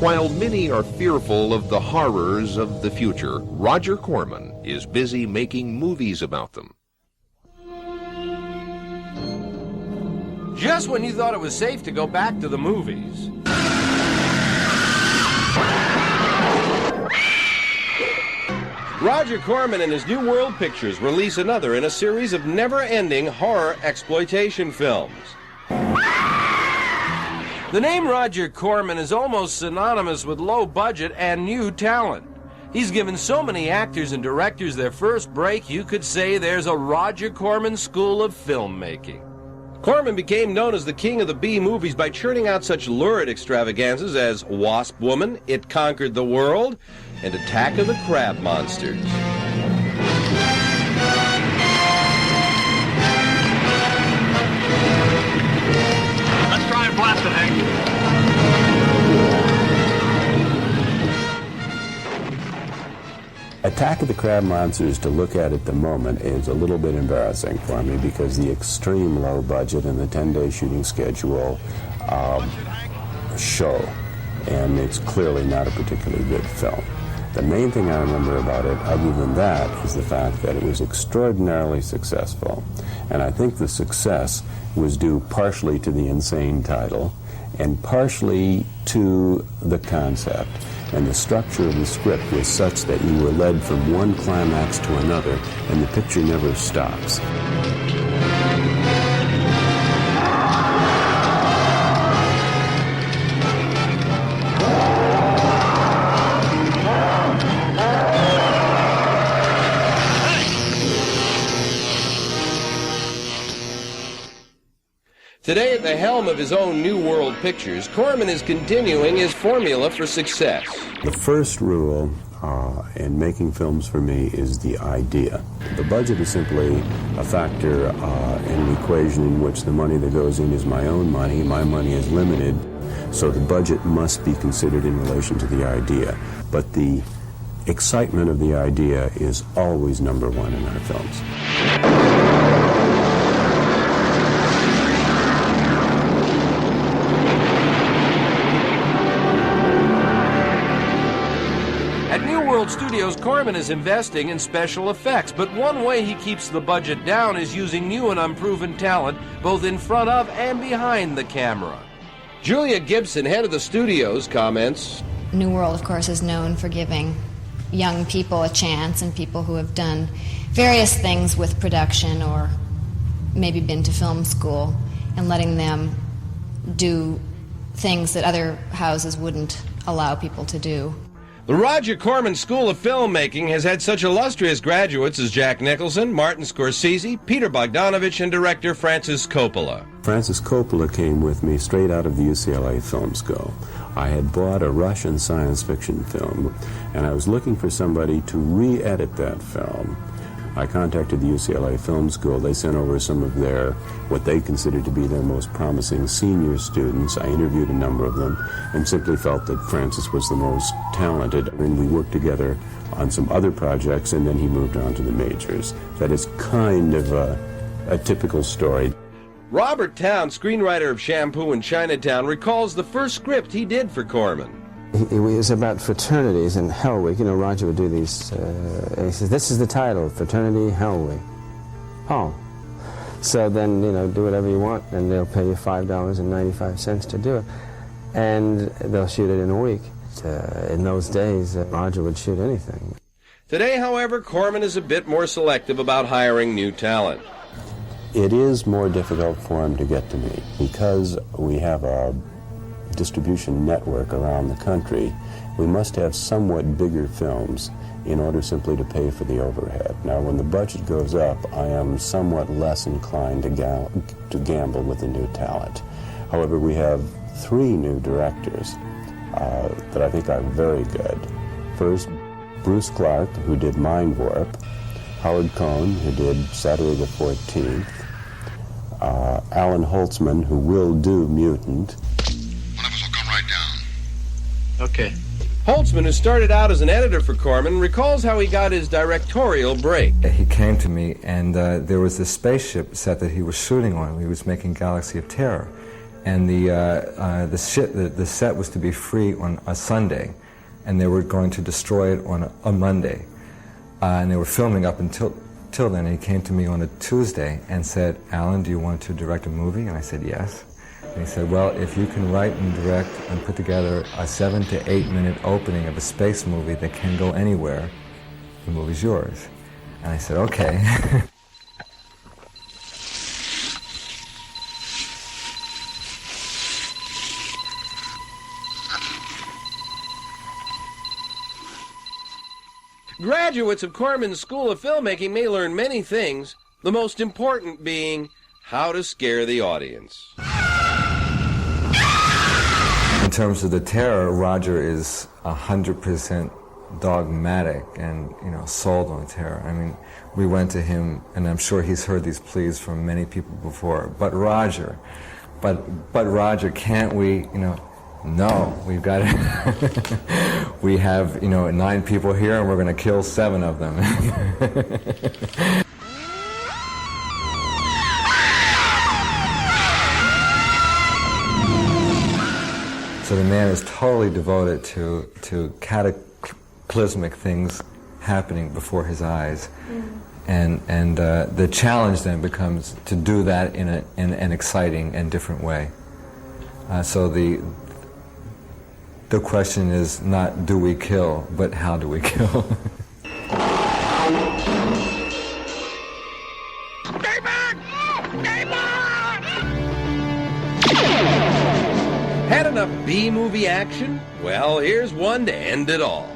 While many are fearful of the horrors of the future, Roger Corman is busy making movies about them. Just when you thought it was safe to go back to the movies. Roger Corman and his New World Pictures release another in a series of never-ending horror exploitation films. The name Roger Corman is almost synonymous with low budget and new talent. He's given so many actors and directors their first break, you could say there's a Roger Corman school of filmmaking. Corman became known as the king of the B-movies by churning out such lurid extravaganzas as Wasp Woman, It Conquered the World, and Attack of the Crab Monsters. Let's try and blast it, Hank. Attack of the Crab Monsters, to look at the moment, is a little bit embarrassing for me because the extreme low budget and the 10-day shooting schedule show, and it's clearly not a particularly good film. The main thing I remember about it, other than that, is the fact that it was extraordinarily successful. And I think the success was due partially to the insane title and partially to the concept. And the structure of the script was such that you were led from one climax to another, and the picture never stops. Today, at the helm of his own New World Pictures, Corman is continuing his formula for success. The first rule in making films for me is the idea. The budget is simply a factor in an equation in which the money that goes in is my own money. My money is limited, so the budget must be considered in relation to the idea. But the excitement of the idea is always number one in our films. Studios, Corman is investing in special effects, but one way he keeps the budget down is using new and unproven talent both in front of and behind the camera. Julia Gibson, head of the studios, comments, New World, of course, is known for giving young people a chance, and people who have done various things with production or maybe been to film school, and letting them do things that other houses wouldn't allow people to do. The Roger Corman School of Filmmaking has had such illustrious graduates as Jack Nicholson, Martin Scorsese, Peter Bogdanovich, and director Francis Coppola. Francis Coppola came with me straight out of the UCLA Film School. I had bought a Russian science fiction film, and I was looking for somebody to re-edit that film. I contacted the UCLA Film School. They sent over some of their, what they considered to be their most promising senior students. I interviewed a number of them and simply felt that Francis was the most talented. And we worked together on some other projects, and then he moved on to the majors. That is kind of a typical story. Robert Towne, screenwriter of Shampoo and Chinatown, recalls the first script he did for Corman. It was about fraternities and Hell Week. You know, Roger would do these, and he says, this is the title, Fraternity Hell Week. Oh. So then, you know, do whatever you want, and they'll pay you $5.95 to do it. And they'll shoot it in a week. In those days, Roger would shoot anything. Today, however, Corman is a bit more selective about hiring new talent. It is more difficult for him to get to me because we have a distribution network around the country. We must have somewhat bigger films in order simply to pay for the overhead. Now, when the budget goes up, I am somewhat less inclined to gamble with the new talent. However, we have 3 new directors that I think are very good. First, Bruce Clark, who did Mind Warp, Howard Cohn, who did Saturday the 14th, Alan Holtzman, who will do Mutant. One of us will come right down. Okay. Holtzman, who started out as an editor for Corman, recalls how he got his directorial break. He came to me, and there was this spaceship set that he was shooting on. He was making Galaxy of Terror. and the set was to be free on a Sunday, and they were going to destroy it on a Monday, and they were filming up until then. And he came to me on a Tuesday and said, "Alan, do you want to direct a movie?" And I said, "Yes." And he said, "Well, if you can write and direct and put together a 7 to 8 minute opening of a space movie that can go anywhere, the movie's yours." And I said, "Okay." Graduates of Corman's School of Filmmaking may learn many things, the most important being how to scare the audience. In terms of the terror, Roger is 100% dogmatic and, sold on terror. I mean, we went to him, and I'm sure he's heard these pleas from many people before, but Roger, can't we, no, we've got to, we have, 9 people here and we're going to kill 7 of them. So the man is totally devoted to cataclysmic things happening before his eyes. And the challenge then becomes to do that in an exciting and different way. So the question is not do we kill, but how do we kill? Stay back! Stay back! Had enough B-movie action? Well, here's one to end it all.